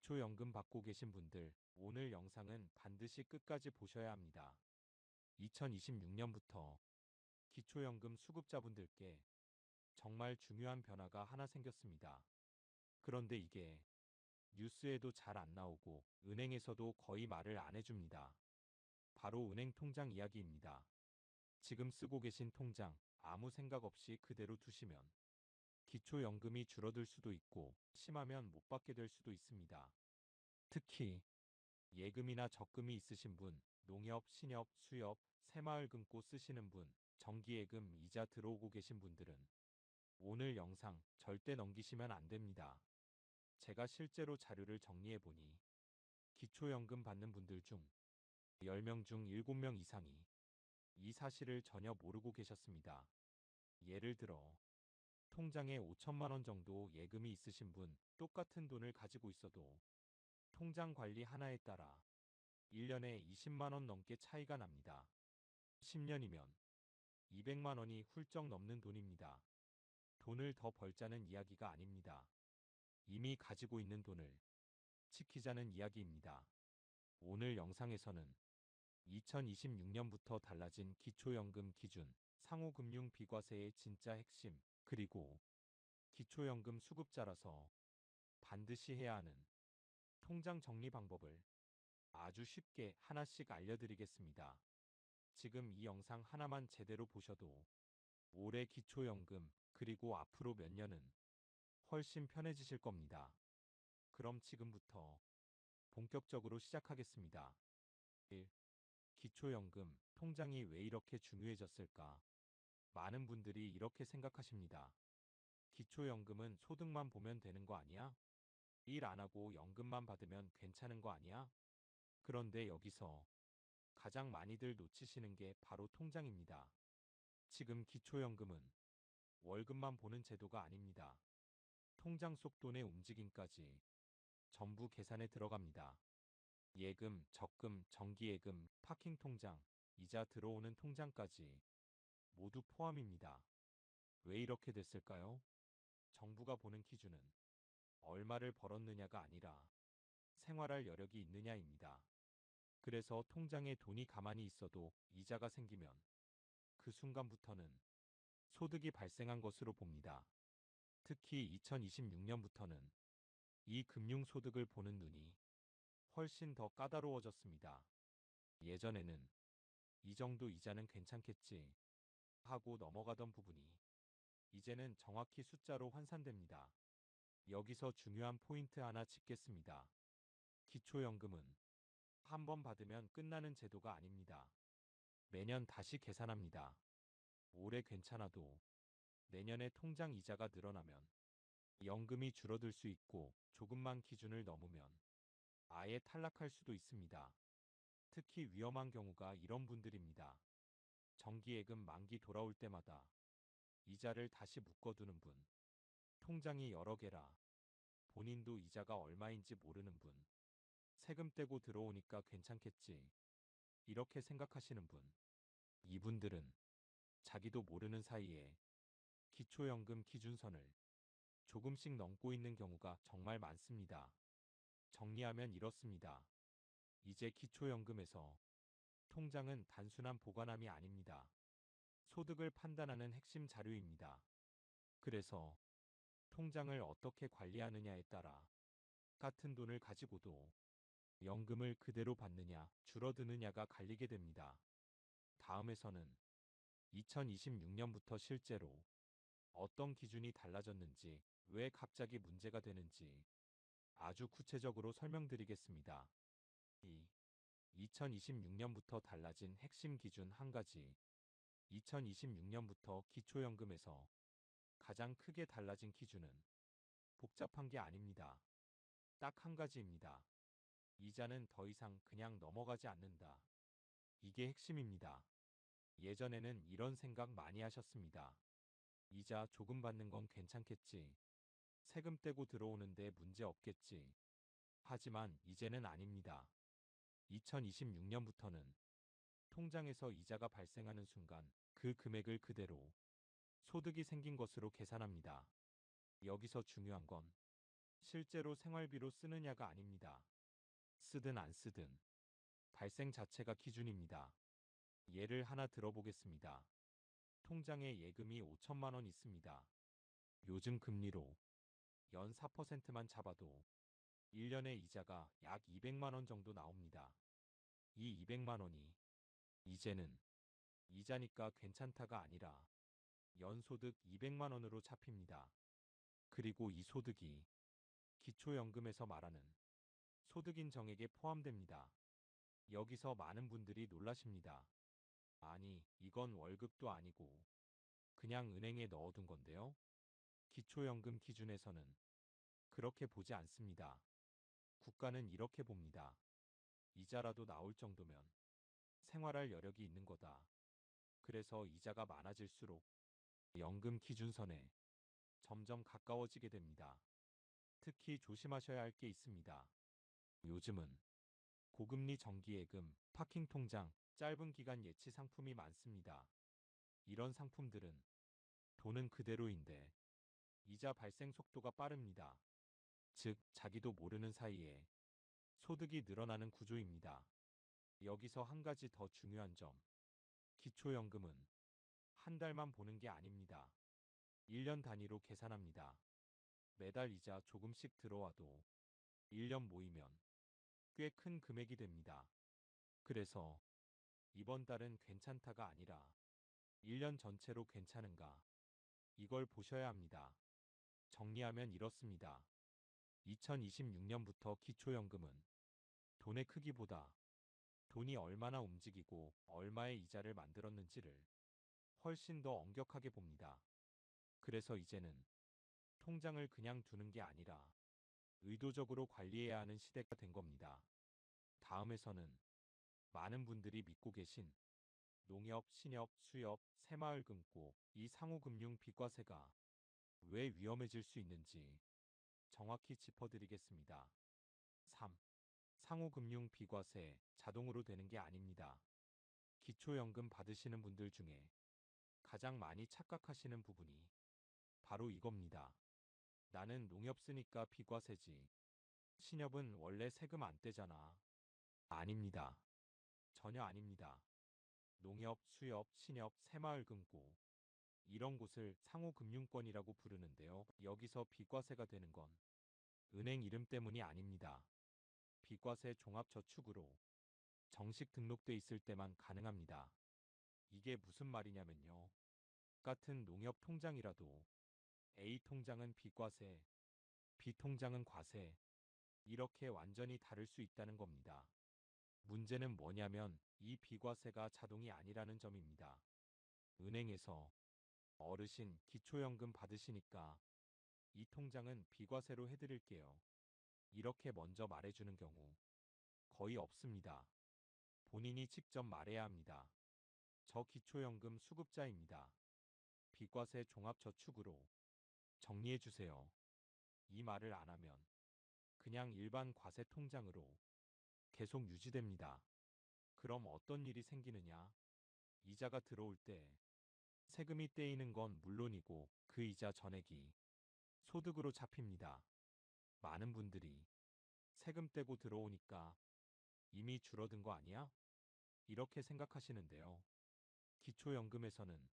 기초연금 받고 계신 분들, 오늘 영상은 반드시 끝까지 보셔야 합니다. 2026년부터 기초연금 수급자분들께 정말 중요한 변화가 하나 생겼습니다. 그런데 이게 뉴스에도 잘 안 나오고 은행에서도 거의 말을 안 해줍니다. 바로 은행 통장 이야기입니다. 지금 쓰고 계신 통장 아무 생각 없이 그대로 두시면 기초연금이 줄어들 수도 있고 심하면 못 받게 될 수도 있습니다. 특히 예금이나 적금이 있으신 분, 농협, 신협, 수협, 새마을 금고 쓰시는 분, 정기예금 이자 들어오고 계신 분들은 오늘 영상 절대 넘기시면 안 됩니다. 제가 실제로 자료를 정리해보니 기초연금 받는 분들 중 10명 중 7명 이상이 이 사실을 전혀 모르고 계셨습니다. 예를 들어 통장에 5천만 원 정도 예금이 있으신 분, 똑같은 돈을 가지고 있어도 통장 관리 하나에 따라 1년에 20만 원 넘게 차이가 납니다. 10년이면 200만 원이 훌쩍 넘는 돈입니다. 돈을 더 벌자는 이야기가 아닙니다. 이미 가지고 있는 돈을 지키자는 이야기입니다. 오늘 영상에서는 2026년부터 달라진 기초연금 기준, 상호금융 비과세의 진짜 핵심, 그리고 기초연금 수급자라서 반드시 해야 하는 통장 정리 방법을 아주 쉽게 하나씩 알려드리겠습니다. 지금 이 영상 하나만 제대로 보셔도 올해 기초연금 그리고 앞으로 몇 년은 훨씬 편해지실 겁니다. 그럼 지금부터 본격적으로 시작하겠습니다. 1. 기초연금 통장이 왜 이렇게 중요해졌을까? 많은 분들이 이렇게 생각하십니다. 기초연금은 소득만 보면 되는 거 아니야? 일 안 하고 연금만 받으면 괜찮은 거 아니야? 그런데 여기서 가장 많이들 놓치시는 게 바로 통장입니다. 지금 기초연금은 월급만 보는 제도가 아닙니다. 통장 속 돈의 움직임까지 전부 계산에 들어갑니다. 예금, 적금, 정기예금, 파킹 통장, 이자 들어오는 통장까지 모두 포함입니다. 왜 이렇게 됐을까요? 정부가 보는 기준은 얼마를 벌었느냐가 아니라 생활할 여력이 있느냐입니다. 그래서 통장에 돈이 가만히 있어도 이자가 생기면 그 순간부터는 소득이 발생한 것으로 봅니다. 특히 2026년부터는 이 금융소득을 보는 눈이 훨씬 더 까다로워졌습니다. 예전에는 이 정도 이자는 괜찮겠지 하고 넘어가던 부분이 이제는 정확히 숫자로 환산됩니다. 여기서 중요한 포인트 하나 짚겠습니다. 기초연금은 한 번 받으면 끝나는 제도가 아닙니다. 매년 다시 계산합니다. 올해 괜찮아도 내년에 통장 이자가 늘어나면 연금이 줄어들 수 있고 조금만 기준을 넘으면 아예 탈락할 수도 있습니다. 특히 위험한 경우가 이런 분들입니다. 정기예금 만기 돌아올 때마다 이자를 다시 묶어두는 분, 통장이 여러 개라 본인도 이자가 얼마인지 모르는 분, 세금 떼고 들어오니까 괜찮겠지 이렇게 생각하시는 분, 이분들은 자기도 모르는 사이에 기초연금 기준선을 조금씩 넘고 있는 경우가 정말 많습니다. 정리하면 이렇습니다. 이제 기초연금에서 통장은 단순한 보관함이 아닙니다. 소득을 판단하는 핵심 자료입니다. 그래서 통장을 어떻게 관리하느냐에 따라 같은 돈을 가지고도 연금을 그대로 받느냐, 줄어드느냐가 갈리게 됩니다. 다음에서는 2026년부터 실제로 어떤 기준이 달라졌는지, 왜 갑자기 문제가 되는지 아주 구체적으로 설명드리겠습니다. 2. 2026년부터 달라진 핵심 기준 한 가지. 2026년부터 기초연금에서 가장 크게 달라진 기준은 복잡한 게 아닙니다. 딱 한 가지입니다. 이자는 더 이상 그냥 넘어가지 않는다. 이게 핵심입니다. 예전에는 이런 생각 많이 하셨습니다. 이자 조금 받는 건 괜찮겠지. 세금 떼고 들어오는데 문제 없겠지. 하지만 이제는 아닙니다. 2026년부터는 통장에서 이자가 발생하는 순간 그 금액을 그대로 소득이 생긴 것으로 계산합니다. 여기서 중요한 건 실제로 생활비로 쓰느냐가 아닙니다. 쓰든 안 쓰든 발생 자체가 기준입니다. 예를 하나 들어보겠습니다. 통장에 예금이 5천만 원 있습니다. 요즘 금리로 연 4%만 잡아도 1년에 이자가 약 200만 원 정도 나옵니다. 이 200만 원이 이제는 이자니까 괜찮다가 아니라 연소득 200만 원으로 잡힙니다. 그리고 이 소득이 기초연금에서 말하는 소득인정액에 포함됩니다. 여기서 많은 분들이 놀라십니다. 아니, 이건 월급도 아니고 그냥 은행에 넣어둔 건데요. 기초연금 기준에서는 그렇게 보지 않습니다. 국가는 이렇게 봅니다. 이자라도 나올 정도면 생활할 여력이 있는 거다. 그래서 이자가 많아질수록 연금 기준선에 점점 가까워지게 됩니다. 특히 조심하셔야 할 게 있습니다. 요즘은 고금리 정기예금, 파킹 통장, 짧은 기간 예치 상품이 많습니다. 이런 상품들은 돈은 그대로인데 이자 발생 속도가 빠릅니다. 즉, 자기도 모르는 사이에 소득이 늘어나는 구조입니다. 여기서 한 가지 더 중요한 점. 기초연금은 한 달만 보는 게 아닙니다. 1년 단위로 계산합니다. 매달 이자 조금씩 들어와도 1년 모이면 꽤 큰 금액이 됩니다. 그래서 이번 달은 괜찮다가 아니라 1년 전체로 괜찮은가? 이걸 보셔야 합니다. 정리하면 이렇습니다. 2026년부터 기초연금은 돈의 크기보다 돈이 얼마나 움직이고 얼마의 이자를 만들었는지를 훨씬 더 엄격하게 봅니다. 그래서 이제는 통장을 그냥 두는 게 아니라 의도적으로 관리해야 하는 시대가 된 겁니다. 다음에서는 많은 분들이 믿고 계신 농협, 신협, 수협, 새마을금고 이 상호금융 비과세가 왜 위험해질 수 있는지 정확히 짚어드리겠습니다. 3. 상호금융 비과세 자동으로 되는 게 아닙니다. 기초연금 받으시는 분들 중에 가장 많이 착각하시는 부분이 바로 이겁니다. 나는 농협 쓰니까 비과세지. 신협은 원래 세금 안 떼잖아. 아닙니다. 전혀 아닙니다. 농협, 수협, 신협, 새마을금고 이런 곳을 상호금융권이라고 부르는데요. 여기서 비과세가 되는 건 은행 이름 때문이 아닙니다. 비과세 종합저축으로 정식 등록돼 있을 때만 가능합니다. 이게 무슨 말이냐면요. 같은 농협 통장이라도 A 통장은 비과세, B 통장은 과세, 이렇게 완전히 다를 수 있다는 겁니다. 문제는 뭐냐면 이 비과세가 자동이 아니라는 점입니다. 은행에서 어르신 기초연금 받으시니까 이 통장은 비과세로 해드릴게요. 이렇게 먼저 말해주는 경우 거의 없습니다. 본인이 직접 말해야 합니다. 저 기초연금 수급자입니다. 비과세 종합저축으로 정리해주세요. 이 말을 안 하면 그냥 일반 과세 통장으로 계속 유지됩니다. 그럼 어떤 일이 생기느냐? 이자가 들어올 때 세금이 떼이는 건 물론이고 그 이자 전액이 소득으로 잡힙니다. 많은 분들이 세금 떼고 들어오니까 이미 줄어든 거 아니야? 이렇게 생각하시는데요. 기초연금에서는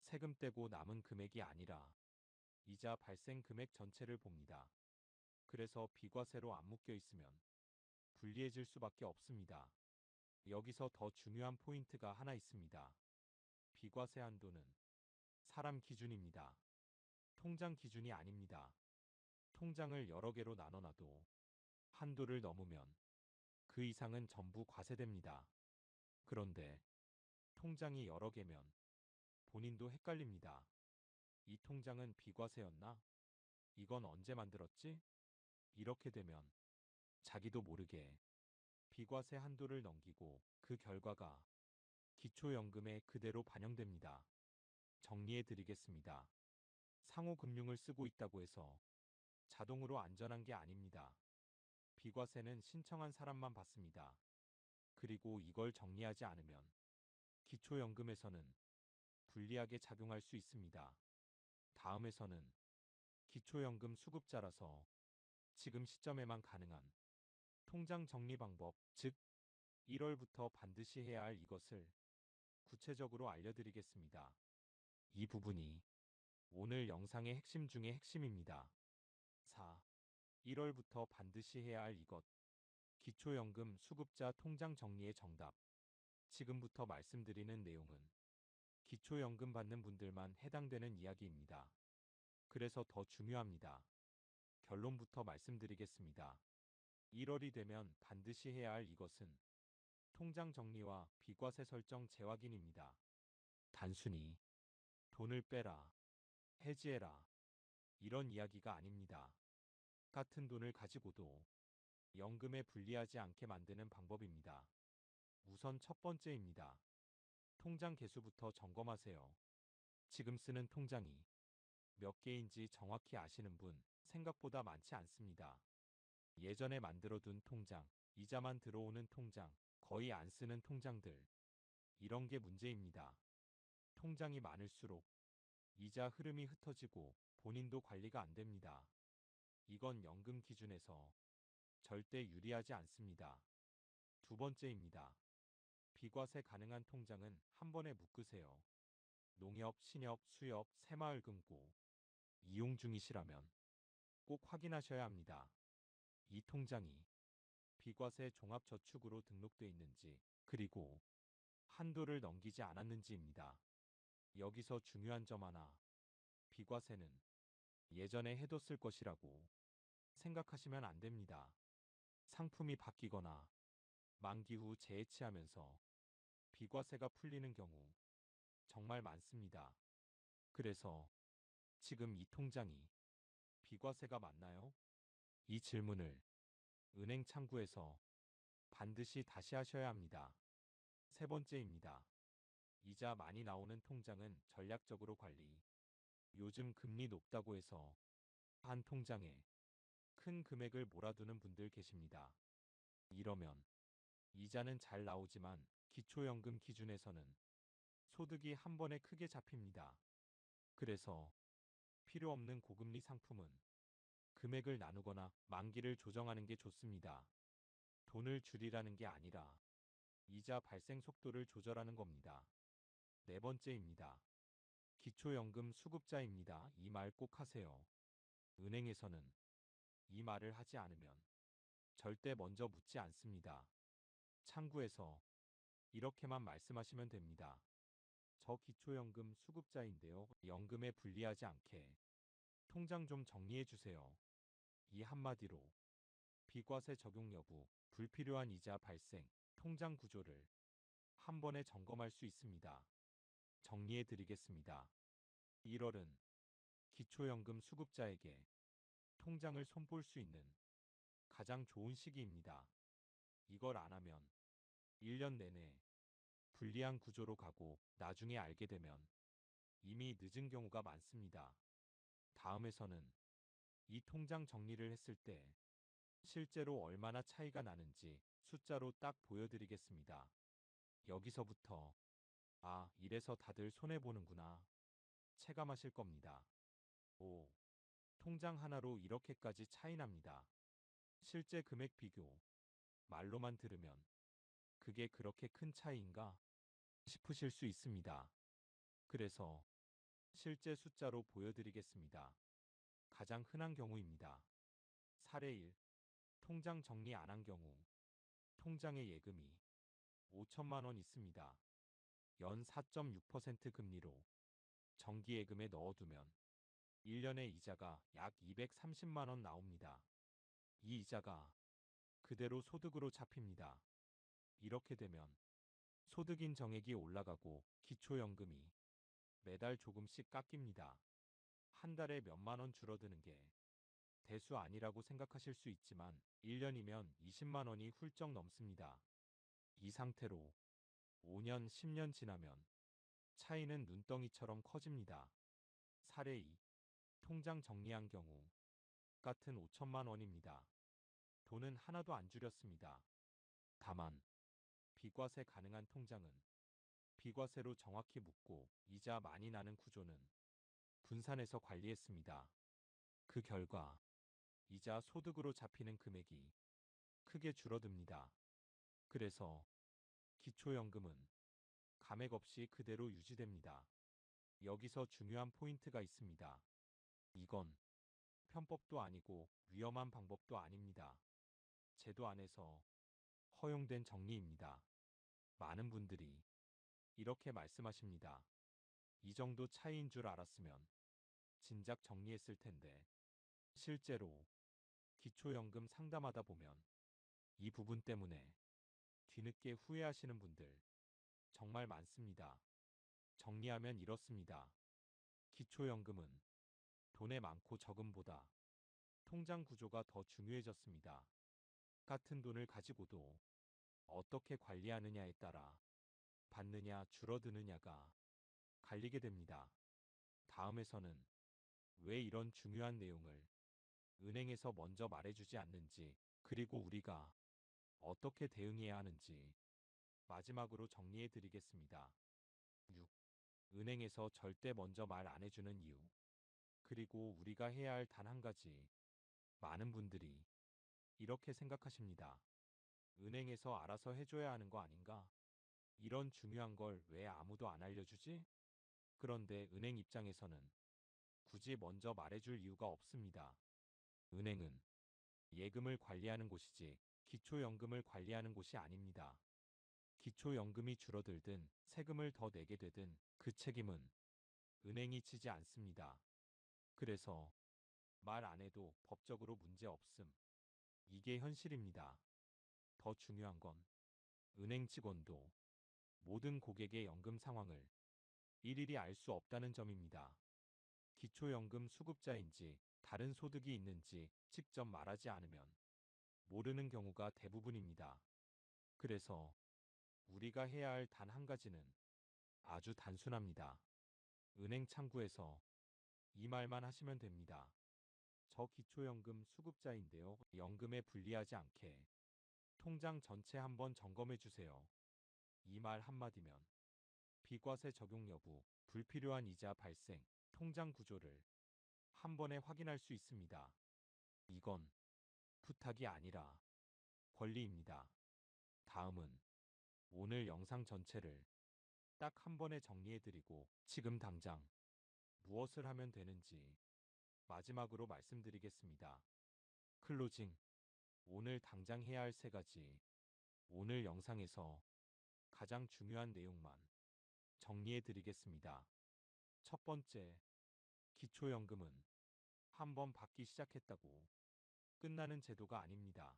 세금 떼고 남은 금액이 아니라 이자 발생 금액 전체를 봅니다. 그래서 비과세로 안 묶여 있으면 불리해질 수밖에 없습니다. 여기서 더 중요한 포인트가 하나 있습니다. 비과세 한도는 사람 기준입니다. 통장 기준이 아닙니다. 통장을 여러 개로 나눠놔도 한도를 넘으면 그 이상은 전부 과세됩니다. 그런데 통장이 여러 개면 본인도 헷갈립니다. 이 통장은 비과세였나? 이건 언제 만들었지? 이렇게 되면 자기도 모르게 비과세 한도를 넘기고 그 결과가 기초연금에 그대로 반영됩니다. 정리해 드리겠습니다. 상호금융을 쓰고 있다고 해서 자동으로 안전한 게 아닙니다. 비과세는 신청한 사람만 받습니다. 그리고 이걸 정리하지 않으면 기초연금에서는 불리하게 작용할 수 있습니다. 다음에서는 기초연금 수급자라서 지금 시점에만 가능한 통장 정리 방법, 즉 1월부터 반드시 해야 할 이것을 구체적으로 알려드리겠습니다. 이 부분이 오늘 영상의 핵심 중의 핵심입니다. 4. 1월부터 반드시 해야 할 이것. 기초연금 수급자 통장 정리의 정답. 지금부터 말씀드리는 내용은 기초연금 받는 분들만 해당되는 이야기입니다. 그래서 더 중요합니다. 결론부터 말씀드리겠습니다. 1월이 되면 반드시 해야 할 이것은 통장 정리와 비과세 설정 재확인입니다. 단순히 돈을 빼라, 해지해라, 이런 이야기가 아닙니다. 같은 돈을 가지고도 연금에 불리하지 않게 만드는 방법입니다. 우선 첫 번째입니다. 통장 개수부터 점검하세요. 지금 쓰는 통장이 몇 개인지 정확히 아시는 분 생각보다 많지 않습니다. 예전에 만들어둔 통장, 이자만 들어오는 통장, 거의 안 쓰는 통장들. 이런 게 문제입니다. 통장이 많을수록 이자 흐름이 흩어지고 본인도 관리가 안 됩니다. 이건 연금 기준에서 절대 유리하지 않습니다. 두 번째입니다. 비과세 가능한 통장은 한 번에 묶으세요. 농협, 신협, 수협, 새마을금고 이용 중이시라면 꼭 확인하셔야 합니다. 이 통장이 비과세 종합저축으로 등록돼 있는지, 그리고 한도를 넘기지 않았는지입니다. 여기서 중요한 점 하나. 비과세는 예전에 해뒀을 것이라고 생각하시면 안 됩니다. 상품이 바뀌거나 만기 후 재해치하면서 비과세가 풀리는 경우 정말 많습니다. 그래서 지금 이 통장이 비과세가 맞나요? 이 질문을 은행 창구에서 반드시 다시 하셔야 합니다. 세 번째입니다. 이자 많이 나오는 통장은 전략적으로 관리. 요즘 금리 높다고 해서 한 통장에 큰 금액을 몰아두는 분들 계십니다. 이러면 이자는 잘 나오지만 기초연금 기준에서는 소득이 한 번에 크게 잡힙니다. 그래서 필요 없는 고금리 상품은 금액을 나누거나 만기를 조정하는 게 좋습니다. 돈을 줄이라는 게 아니라 이자 발생 속도를 조절하는 겁니다. 네 번째입니다. 기초연금 수급자입니다. 이 말 꼭 하세요. 은행에서는 이 말을 하지 않으면 절대 먼저 묻지 않습니다. 창구에서 이렇게만 말씀하시면 됩니다. 저 기초연금 수급자인데요. 연금에 불리하지 않게 통장 좀 정리해 주세요. 이 한마디로 비과세 적용 여부, 불필요한 이자 발생, 통장 구조를 한 번에 점검할 수 있습니다. 정리해 드리겠습니다. 1월은 기초연금 수급자에게 통장을 손볼 수 있는 가장 좋은 시기입니다. 이걸 안 하면 1년 내내 불리한 구조로 가고 나중에 알게 되면 이미 늦은 경우가 많습니다. 다음에서는 이 통장 정리를 했을 때 실제로 얼마나 차이가 나는지 숫자로 딱 보여드리겠습니다. 여기서부터 이래서 다들 손해보는구나 체감하실 겁니다. 5. 통장 하나로 이렇게까지 차이 납니다. 실제 금액 비교. 말로만 들으면 그게 그렇게 큰 차이인가 싶으실 수 있습니다. 그래서 실제 숫자로 보여드리겠습니다. 가장 흔한 경우입니다. 사례 1. 통장 정리 안 한 경우. 통장에 예금이 5천만 원 있습니다. 연 4.6% 금리로 정기예금에 넣어두면 1년에 이자가 약 230만 원 나옵니다. 이 이자가 그대로 소득으로 잡힙니다. 이렇게 되면 소득인 정액이 올라가고 기초연금이 매달 조금씩 깎입니다. 한 달에 몇만 원 줄어드는 게 대수 아니라고 생각하실 수 있지만 1년이면 20만 원이 훌쩍 넘습니다. 이 상태로 5년, 10년 지나면 차이는 눈덩이처럼 커집니다. 사례 2. 통장 정리한 경우 같은 5천만 원입니다. 돈은 하나도 안 줄였습니다. 다만 비과세 가능한 통장은 비과세로 정확히 묶고 이자 많이 나는 구조는 분산해서 관리했습니다. 그 결과 이자 소득으로 잡히는 금액이 크게 줄어듭니다. 그래서 기초연금은 감액 없이 그대로 유지됩니다. 여기서 중요한 포인트가 있습니다. 이건 편법도 아니고 위험한 방법도 아닙니다. 제도 안에서 허용된 정리입니다. 많은 분들이 이렇게 말씀하십니다. 이 정도 차이인 줄 알았으면 진작 정리했을 텐데. 실제로 기초연금 상담하다 보면 이 부분 때문에 뒤늦게 후회하시는 분들 정말 많습니다. 정리하면 이렇습니다. 기초연금은 돈의 많고 적음보다 통장 구조가 더 중요해졌습니다. 같은 돈을 가지고도 어떻게 관리하느냐에 따라 받느냐 줄어드느냐가 갈리게 됩니다. 다음에서는 왜 이런 중요한 내용을 은행에서 먼저 말해주지 않는지, 그리고 우리가 어떻게 대응해야 하는지 마지막으로 정리해 드리겠습니다. 6. 은행에서 절대 먼저 말 안 해주는 이유. 그리고 우리가 해야 할 단 한 가지. 많은 분들이 이렇게 생각하십니다. 은행에서 알아서 해줘야 하는 거 아닌가? 이런 중요한 걸 왜 아무도 안 알려주지? 그런데 은행 입장에서는 굳이 먼저 말해줄 이유가 없습니다. 은행은 예금을 관리하는 곳이지 기초연금을 관리하는 곳이 아닙니다. 기초연금이 줄어들든 세금을 더 내게 되든 그 책임은 은행이 지지 않습니다. 그래서 말 안 해도 법적으로 문제 없음. 이게 현실입니다. 더 중요한 건 은행 직원도 모든 고객의 연금 상황을 일일이 알 수 없다는 점입니다. 기초연금 수급자인지 다른 소득이 있는지 직접 말하지 않으면 모르는 경우가 대부분입니다. 그래서 우리가 해야 할 단 한 가지는 아주 단순합니다. 은행 창구에서 이 말만 하시면 됩니다. 저 기초연금 수급자인데요. 연금에 불리하지 않게 통장 전체 한번 점검해 주세요. 이 말 한마디면 비과세 적용 여부, 불필요한 이자 발생, 통장 구조를 한 번에 확인할 수 있습니다. 이건 부탁이 아니라 권리입니다. 다음은 오늘 영상 전체를 딱 한 번에 정리해드리고 지금 당장 무엇을 하면 되는지 마지막으로 말씀드리겠습니다. 클로징. 오늘 당장 해야 할 세 가지. 오늘 영상에서 가장 중요한 내용만 정리해드리겠습니다. 첫 번째, 기초연금은 한 번 받기 시작했다고 끝나는 제도가 아닙니다.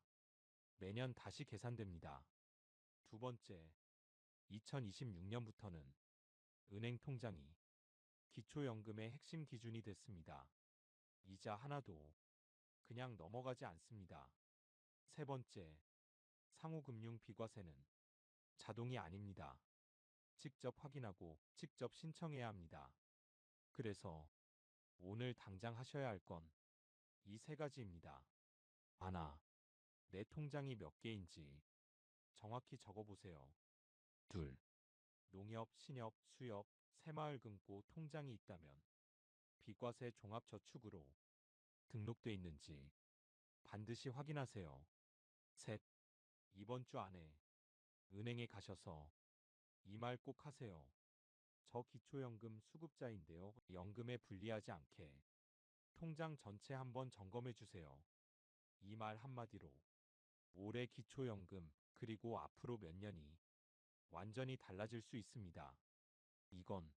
매년 다시 계산됩니다. 두 번째, 2026년부터는 은행 통장이 기초연금의 핵심 기준이 됐습니다. 이자 하나도 그냥 넘어가지 않습니다. 세 번째, 상호금융 비과세는 자동이 아닙니다. 직접 확인하고 직접 신청해야 합니다. 그래서 오늘 당장 하셔야 할 건 이 세 가지입니다. 하나, 내 통장이 몇 개인지 정확히 적어보세요. 둘, 농협, 신협, 수협, 새마을금고 통장이 있다면 비과세 종합저축으로 등록돼 있는지 반드시 확인하세요. 셋, 이번 주 안에 은행에 가셔서 이 말 꼭 하세요. 저 기초연금 수급자인데요. 연금에 불리하지 않게 통장 전체 한번 점검해 주세요. 이 말 한마디로 올해 기초연금 그리고 앞으로 몇 년이 완전히 달라질 수 있습니다. 이건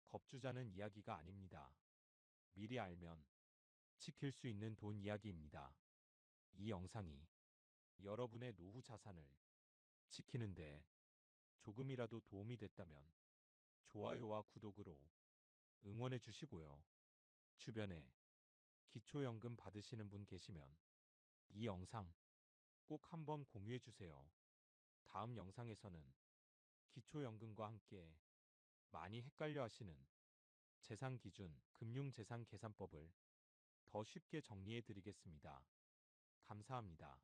겁주자는 이야기가 아닙니다. 미리 알면 지킬 수 있는 돈 이야기입니다. 이 영상이 여러분의 노후 자산을 지키는데 조금이라도 도움이 됐다면 좋아요와 구독으로 응원해 주시고요. 주변에 기초연금 받으시는 분 계시면 이 영상 꼭 한번 공유해 주세요. 다음 영상에서는 기초연금과 함께 많이 헷갈려 하시는 재산기준, 금융재산계산법을 더 쉽게 정리해 드리겠습니다. 감사합니다.